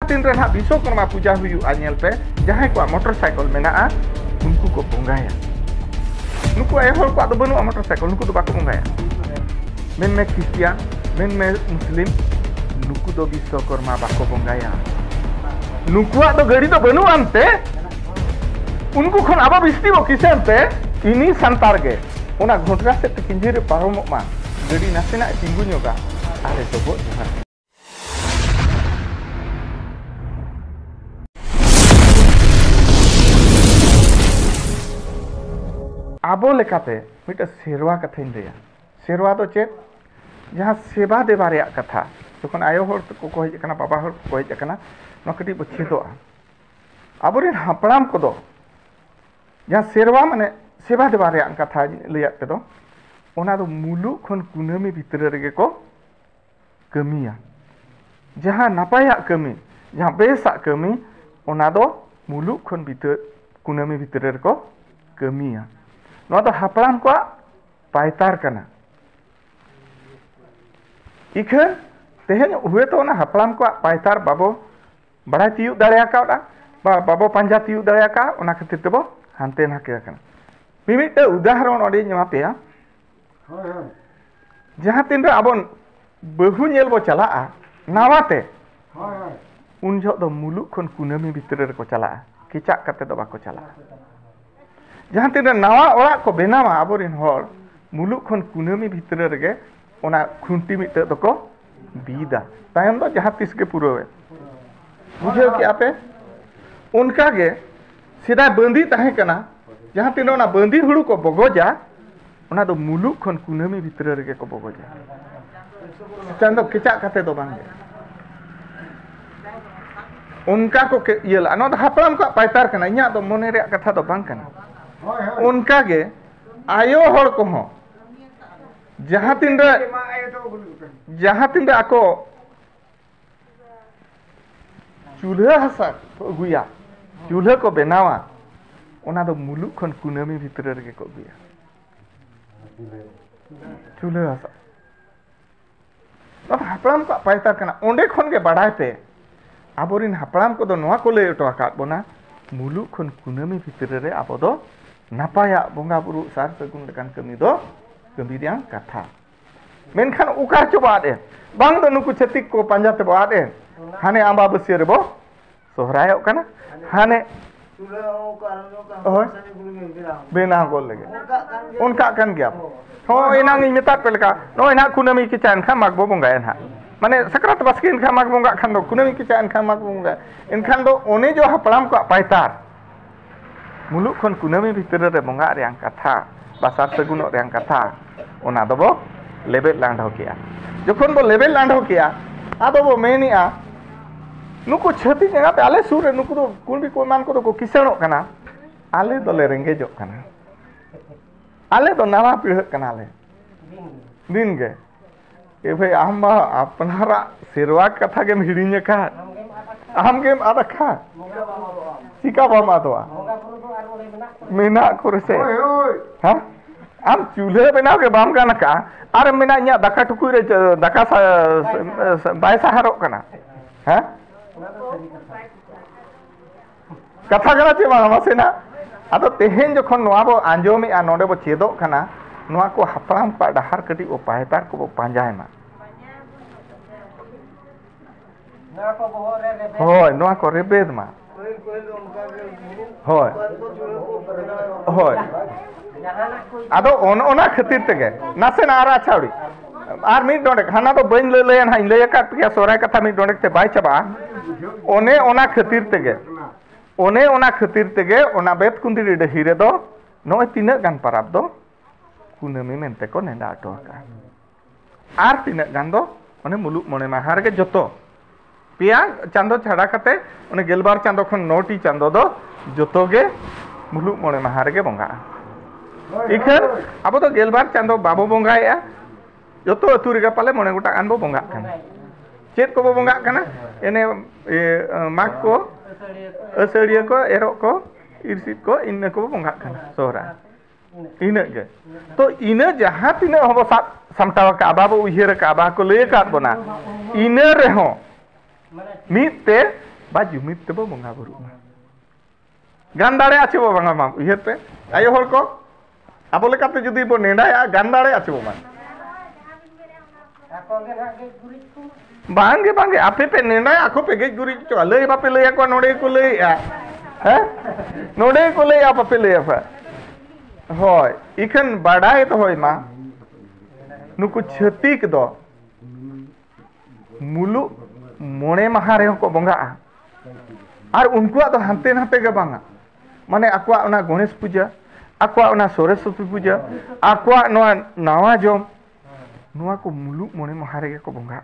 तीन रे ना विश्वकर्मा पूजा हुआ पे जहां को मोटरसाइकिल मेना उनको को बोंगाया नुको एहर को बनु मोटरसाइकिल नुको बाको बोंगाया मेन में क्रिश्चियन मेन में मुस्लिम नुको दो विश्वकर्मा बाको बोंगाया नुको दो गाड़ी तो बनु आनते उनको खन आबा बिस्ती बो किसेनते इनी संतार गे ओना घोटरा से किंजिरे पारमो मा गाड़ी नासेना तिंगु ᱧᱚᱜᱟ आले तो बो जोहार आबो लेकाते मिट सेरवा कथाइन लेया सेरवा तो चेत जहां सेवा देवा रे कथा जखन आयो हर को हेज कना बाबा हर को हेज कना न कटी बछेदो आबोरे हापड़ाम कोदो जहां सेरवा माने सेवा देवा रे कथा लेया तेदो ओना दो मुलु खन कुनामी भितर रेगे को कमिया जहां नापाया कमी जहां बेसा कमी ओना दो मुलु खन भितर कुनामी भितर रे को कमिया नवा दो हापड़ाम को पायतार कना इखन तेहन हुए तो ना हापड़ाम को पायतार बाबो बड़ा तियु दाड़िया का बाबो पंजा तियु दाड़िया का ओना खातिर तेबो हानते नाके कना मिमिटे उदाहरण ओडे ᱧᱮᱢᱟ पेया जहां तीन रे आबो बहु नेल बो चला नावाते उन जो दो मुलुक खन कुनामी भितर रे को चला किचा कते दो बाको चला जहां तीन रे नावा ओड़ा को बेनावा आबोरिन हर मुलुक खन कुनामी भितर रे ओना खुंटी मिटे दको बीदा तायम दो जहां तिस के पुरोवे बुझे कि आपे उनका गे सीधा बंदी ताहे कना जहां तीन ओना बंदी हुड़ू को बगोजा ओना दो मुलुक खन कुनामी भितर रे को बगोजा चंदो किचा कते दो बांगे उनका को येला नो हापड़ाम को पायतार कना इया दो मोने रे कथा दो बांग कना उनका गे आयो हर को हो जहां तीन रे आको चूल्हा हसा गुया चूल्हा को बेनावा ओना दो मुलुक खन कुनामी भितर रे को गुया चूल्हा हसा अब हापड़ाम को पायतार कना ओंडे खन के बाडाय पे आबोरिन हापड़ाम को दो नोआ को ले ओटो आकात बोना मुलुक खन कुनामी भितर रे आबो दो नापाया बोंगा बुरु सार सगुन लेकान कमी दो कमी दियां कथा मेनखान उका चोबा दे बांग दो नुकु छतिक को पंजाते बो आदे हाने आंबा बसिय रे बो सोहरायो कना हाने बेना गोल लगे उनका कन गया हो इनांग मेता पेलका नो इना कुनामी की चान खा मागबो बोंगाय ना माने सकरात बसके इनखा माग बोंगा खान दो कुनामी की चान खा माग बोंगा इनखान दो ओने जो हापड़ाम को पायतार मुलुक खन कुनामी भितर रे बोंगा रे कथा बासार सगुनो रे कथा ओना दो बो लेबेल लांढो किया जखन बो लेबेल लांढो किया आदो बो मेनिया नुको छति जगह पे आले सुर नुको दो कुन भी कोमान को दो किसणो कना आले दोले रेंगेजो कना आले तो नावा पीढ़ कना ले दिन गे ए भाई आम अपनारा सेरवा कथा के हिड़ीने का आम के आदा खा सिका बामा तो मेना करे से हां आम चूल्हे बनाओ के बाम गाना का अरे मेना इया दाका टुकुई रे दाका बाय सहारो कना हां कथा करा चे बांगा सेना आदो तेहेन जखन नोआ बो आंजोमे आ नोडे बो चेदो कना नोआ को हापड़ाम पा डहार कटी ओ पायतार को बो पांजाय मा होय नोआ को रेबेद मा होय होय आदो ओना खातिर तेगे नासे ना आरा छावड़ी आर मिट डोंडे हाना तो बइन ले लेन हाई ले का पिया सोराय कथा मिट डोंडे ते बाय चबा ओने ओना खातिर तेगे ओने ओना खातिर तेगे ओना बेत कुंदिरी डहिरे दो नोय तिना गान पाराब दो कुनामी मेनते को नेंदा अटो का आर तिना गान दो ओने मुलुक मोने माहार के जतो पिया चांदो छाड़ा कते ओने गेलबार चांदो खन नोटी चांदो दो जतो गे मुलुक मोने माहार के बोंगा इखर अब तो गेलबार चांदो बाबो बोंगाया जतो अतु रे पाले मोने गोटा गान बो बोंगा कना चेत को बो बोंगा कना एने माग को असड़िया को एरो को इरसित को इन को बोंगा कना सोहरा इन गे तो इन जहां तिना हबो सामटाव का बाबो उहिर का बा को ले का बना इन रे हो मीते ba jumit tebo bonga buru gan dare ache bo banga mam uyar pe ayo hor ko abo lekate judi bo nedaya gan dare ache bo man bangge ape pe nedaya ako pe gej guri cho lei ba pe lei ako node ko lei ya ha node ko lei apa pe lei apa hoy ikan badai to hoy ma nuku chhatik do mulu mone maha re ko bonga ar unkuak do hante nate ge banga mane akuak ona Ganesh puja akuak ona Saraswati puja akuak noa nawa jom noa ko mulu mone maha re ko bonga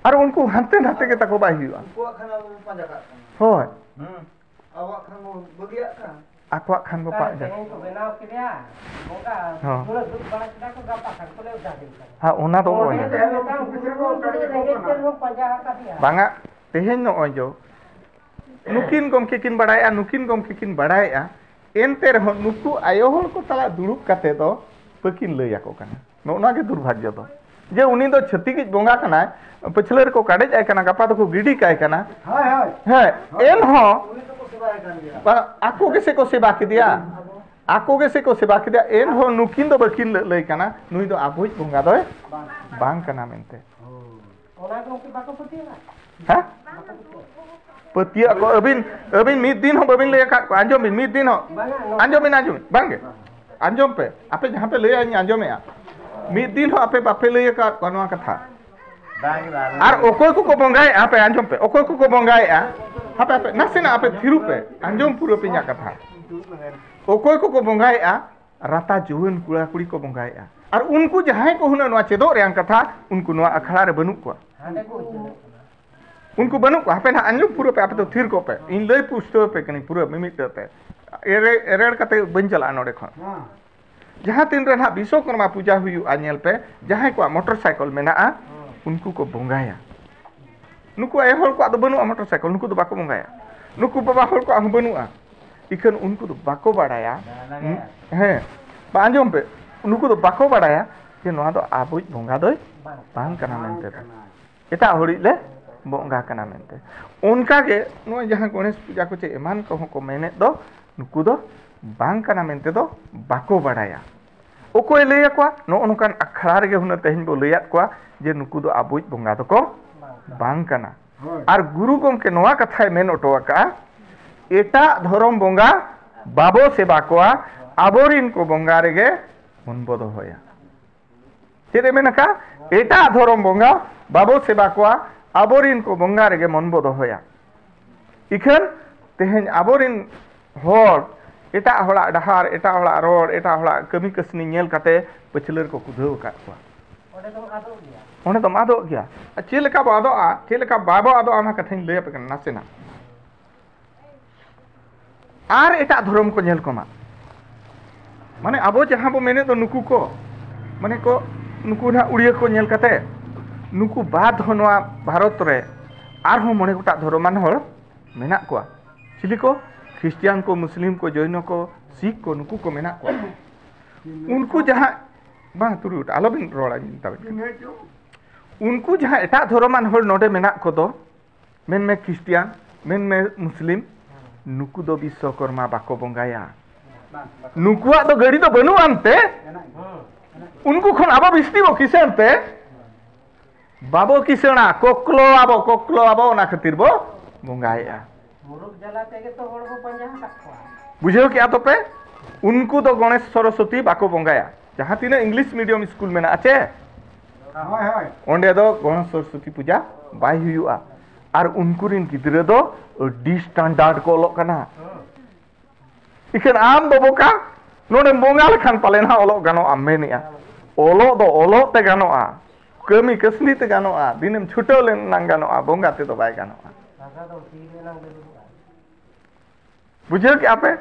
ar unku hante nate ge tako bai huwa akuak khana bo panja ka hoy awak khan bo bagiak ka akuak khan bo pa ja ko benau ke dia bonga mula duk bana kita ko gapa khan ko le udah ha ona do ko banga tehen no ojo nukin gomke kin badaya nukin gomke kin badaya ente reho nuku ayo hol ko tala durup kate do pekin lei ako kana no na ge durbhagya do je uni do chhatik bonga kana pachler ko kadej ay kana gapa do ko gidi kai kana hai en ho aku ke se ko seba ke dia aku ke se ko seba ke dia en ho nukin do pekin lei kana nui do abuj bonga do bang kana mente ona ko ki bako putia ha petia ko abin mid din ho abin le ka anjom bin mid din ho anjom bangge anjom pe ape jahan pe le anjom ya mid din ho ape bape le ka konwa katha ar okoy ko bongai ape anjom pe okoy ko bongai a ape nasina ape thiru pe anjom puro pe nya katha okoy ko bongai a rata juwen kula kuri ko bongai a ar unku jahai ko huna noa chedok reang katha unku noa akhara re banuk ko unku banuk ko hape na anjum puro pe ape to thir ko pe in lei pusto pe kani puro mimit te ere kate ban chala node khon jaha tin re na Biswakarma puja huyu anyel pe jahai ko motorcycle mena a unku ko bongaya nuku ay hol ko do banu motorcycle nuku do bako bongaya nuku baba hol ko ang banu a ikan unku do bako badaya he ba anjom pe nuku do bako badaya je noa do abuj bonga doy bang kana mente eta hori le bonga kana mente unka ge no jahan Ganesh puja ko che eman ko ko mene do nuku do bang kana mente do bako badaya okoy lei akwa no onukan akhara ge huna tehin bo leiat kwa je nuku do abuj bonga do ko bang kana ar guru gomke noa kathay men oto aka eta dhorom bonga babo seba koa aborin ko bonga rege monbodo hoya chede menaka eta dhorom bonga babo seba koa aborin ko bonga rege monbodo hoya ikhan tehen aborin hor eta hola dahar eta hola ror eta hola kami kasni nyel kate pachler ko kudhau kat kwa one to mado gya chileka bado a chileka babo ado ama kathain le pe nasena ar eta dhorom ko nyel koma mane abo jaha bo mene do nuku ko mane ko nuku na udiya ko nyel kate nuku bad honwa bharat re ar ho mone gota dhoroman hor menak ko chili ko Christian ko Muslim ko Jaino ko Sikh ko nuku ko menak ko unku jaha bang turut alobin rola jinta unku jaha eta dhoroman hor node menak ko do men me Christian men me Muslim nuku do Biswakarma bako bongaya nukuak do gari do banu ante unku khon abo bisti bo kisante babo kisena koklo abo na khatir bo bongaya muruk jala tege to hor bo panja takwa bujheo ki ato pe unku do Ganesh Saraswati bako bongaya jaha tina English medium school mena ache hoy onde do Ganesh Saraswati puja bai huyua ar unku rin gidre do di standard ko olok kana ikan am do boka node bonga lekhan palen ha olok gano ammeni a olok do olok te gano a kami kasni te gano a dinem chuto len nang gano a bonga te do bai gano a bujheo ki ape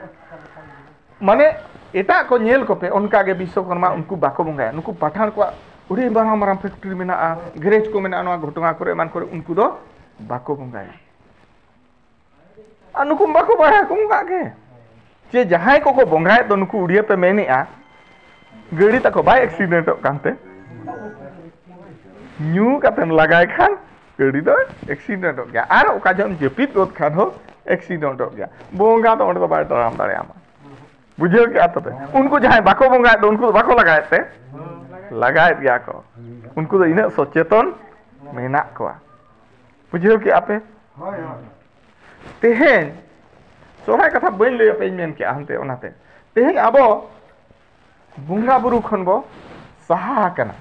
mane eta ko nyel ko pe onka ge Biswakarma unku bako bongaya nuku pathan ko uri marang factory mena a garage ko mena no ghotonga kore man kore unku do bako bongaya anuku bako bara ko nga ge je jahai ko bongaya do nuku udiya pe meni a gari ta ko bai accident kante nyu katen lagai khan गाड़ी दो accident हो गया और ओका जम जपित गोद खान हो accident हो गया बोंगा तो ओंडे बाय तराम दाड़े आमा बुझे क्या तबे उनको जहां बाको बोंगा तो उनको बाको लगाए थे लगाए गया को उनको तो इना सचेतन मेना को बुझे कि आपे तेहेन सोहाय कथा बन ले पे मेन के हनते ओनाते तेहेन आबो बुंगा बुरु खन बो सहा कना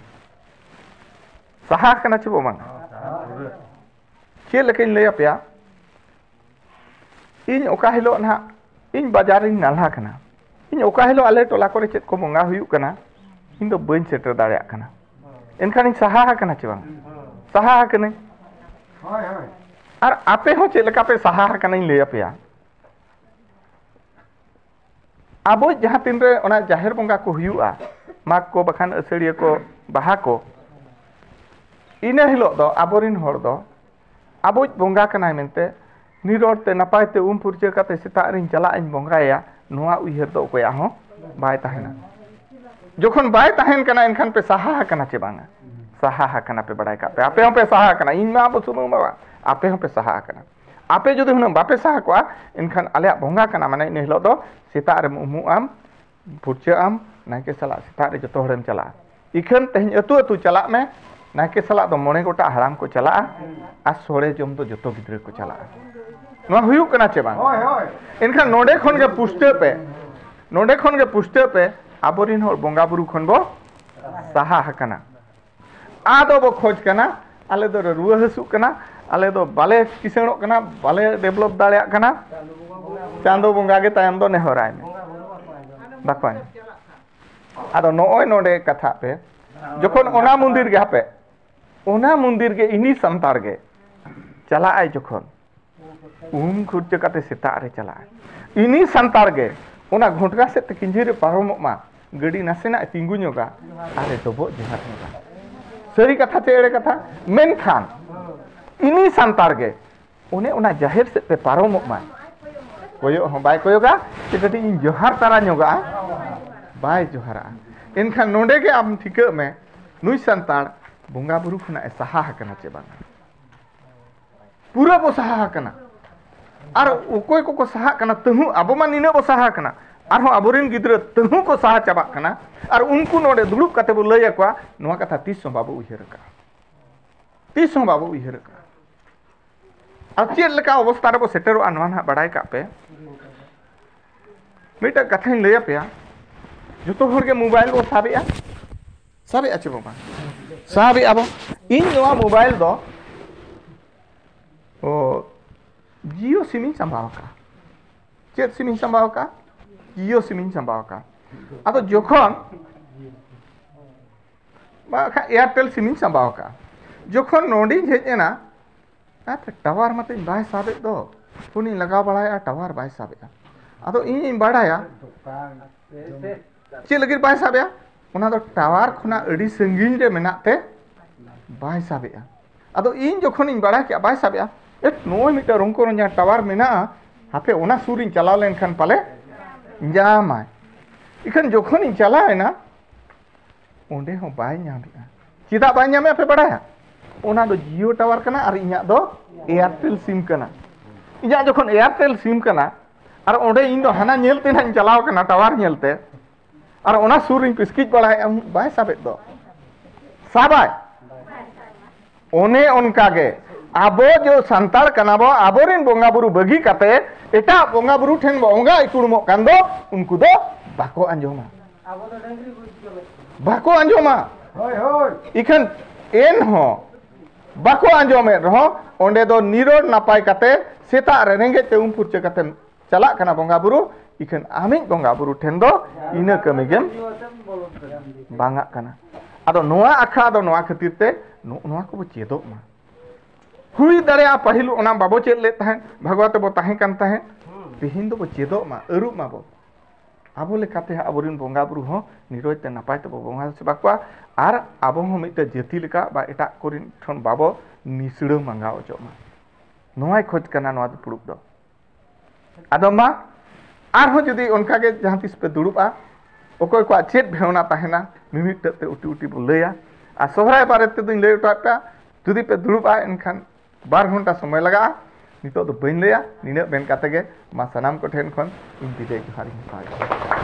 चबो मान चे लेकिन ले पे इन ओका हिलो ना इन बाजार इन नाला कना इन ओका हिलो आले टोला करे चेत को बंगा हुयु कना इन दो बइन सेटर दाड़े कना एनखान इन सहा कना चे बांग सहा कने होय होय और आपे हो चे लेका पे सहा कना इन ले पे आबो जहां तीन रे ओना जाहिर बंगा को हुयुआ माग को बखान असड़िया को बाहा को इना हिलो दो आबोरिन होर दो आबो बंगा कनाय मेनते निरोड़ते नपायते फुरचे काते सेता रिन चला इन बंगाया नोआ उइहर दो कोया हो बाय ताहेना जोखन बाय ताहेन कना इनखान पे सहा कना चे बांगा सहा कना पे बड़ाय का पे आपे हो पे सहा कना इन मा बसुनु मा आपे हो पे सहा कना आपे जदि हुना बापे सहा को इनखान आले बंगा कना माने इन हिलो दो सेता रे उमु आम फुरचे आम नायके सला सेता रे जतो हरेम चला इखन तेहन अतु अतु चला में नायके सला दो मोने गोटा हराम को चला आ सोड़े जम दो जतो गिद्रे को चला नो हुयु कना चे बांग होय होय इनखान नोडे खन के पुष्टे पे आबोरिन होर बंगा बुरु खन बो सहा हकना आदो बो खोज कना आले दो रुवा हसु कना आले दो बाले किसणो कना बाले डेवलप दाड़िया कना चांदो बंगा गे तायम दो नेहराय में बाकवान आदो नोय नोडे कथा पे जखन ओना मंदिर गे हापे ओना मंदिर गे इनी संतार गे चला आय जखन खुर्चे काते सेता रे चला इनी संतार गे ओना घोटगा से ते किंजी रे पारमो मा गड़ी नासेना तिंगु ñoगा आरे दोबो जोहार ñoगा सरी कथा चे एड़े कथा मेनखान इनी संतार गे ओने ओना जाहिर से पे पारमो मा कोयो हो बाय कोयोगा ते कटी इन जोहार तारा ñoगा बाय जोहारा इनखान नोंडे के आम ठिका में नुई संतार बंगा बुरु खना सहा हकना चे बांगा पूरा बो सहा हकना और ओकोय को सहा कना तहु आबो मा निने बो सहा कना आरो आबोरिन गिद्रा तहु को सहा चाबा कना और उनको नोडे दुड़ुब काते बो लय अकवा नोआ कथा तीस बाबू उहिर का और चेद लेका अवस्था रे बो सेटेरो नोआ ना बड़ाय का पे मिटा कथा लय पे जतो हर के मोबाइल बो साबे आचे बाबा साबे आबो इन नोआ मोबाइल दो ओ जियो सिम संभाव का चेत सिम संभाव का जियो सिम संभाव का अब जोखन एयरटेल सिम संभाव का जोखन नोडी हेजना टावर मत बाय साबे दो पुनी लगा बड़ाया टावर बाय साबे अब इन बड़ाया चे लगे बाय साबे ओना दो टावर खुना अड़ी संगीन रे मेनाते बाय साबे अब इन जोखन इन बड़ा के बाय साबे नोय मिटा रुंको रंजा टावर मेना हापे ओना सूरिन चलाव लेनखान पाले जामाय इखन जोखन इन चलाय ना ओंडे हो बाय ᱧᱟᱢᱮᱜᱼᱟ चिदा बाय ᱧᱟᱢᱮ आपे बड़ाया ओना दो जियो टावर कना और इᱧा दो एयरटेल सिम कना इᱧा जोखन एयरटेल सिम कना और ओंडे इन दो हाना नेलते ना चलाव कना टावर नेलते और ओना सूरिन पिस्किज बड़ाय बाय साबे दो साबाय ओने उनका गे आबो जो संतार कनाबो आबोरिन बोंगा बुरु बगी काते एटा बोंगा बुरु ठेन बोंगा इकुड़मो कान दो उनको दो बाको अंजोमा बाको अंजोमा होय होय इखन एन हो बाको अंजोमे रहो ओंडे दो निरोड नापाय काते सेता रे रेंगे ते फुरचे काते चला कना बोंगा बुरु इखन आमिज बोंगा बुरु ठेन दो इना कमिगेम बांगा कना आदो नोआ आखा दो नोआ खातिर ते नोआ को चेदो मा हुई दड़िया पहिल ओना बाबो चेद ले ताहें भगवत बो ताहें कान ताहें तिहिन दो बो चेदो मा अरु मा बो आबो लेकाते आबोरिन बोंगा बुरु हो निरोज ते नापाय ते बोंगा से बाकवा आर आबो हो मिटे जति लेका बा एटा कोरिन ठन बाबो निसड़ो मांगा ओजो मा नोआय खोज कना नोआ दो पुरुक दो आदो मा आर हो जदी उनका के जहां तिस पे दुड़ुबा ओकोय को चेद भेवना ताहेना मिमिट ते उटी उटी बो लया आ सोहराय बारे ते दिन ले उटा जुदी पे दुड़ुबा एनखान 2 घंटा समय लगा नितो दो बइन लैया निना बेन काते गे मा सनाम को ठेन खन इन बिदाय जोहार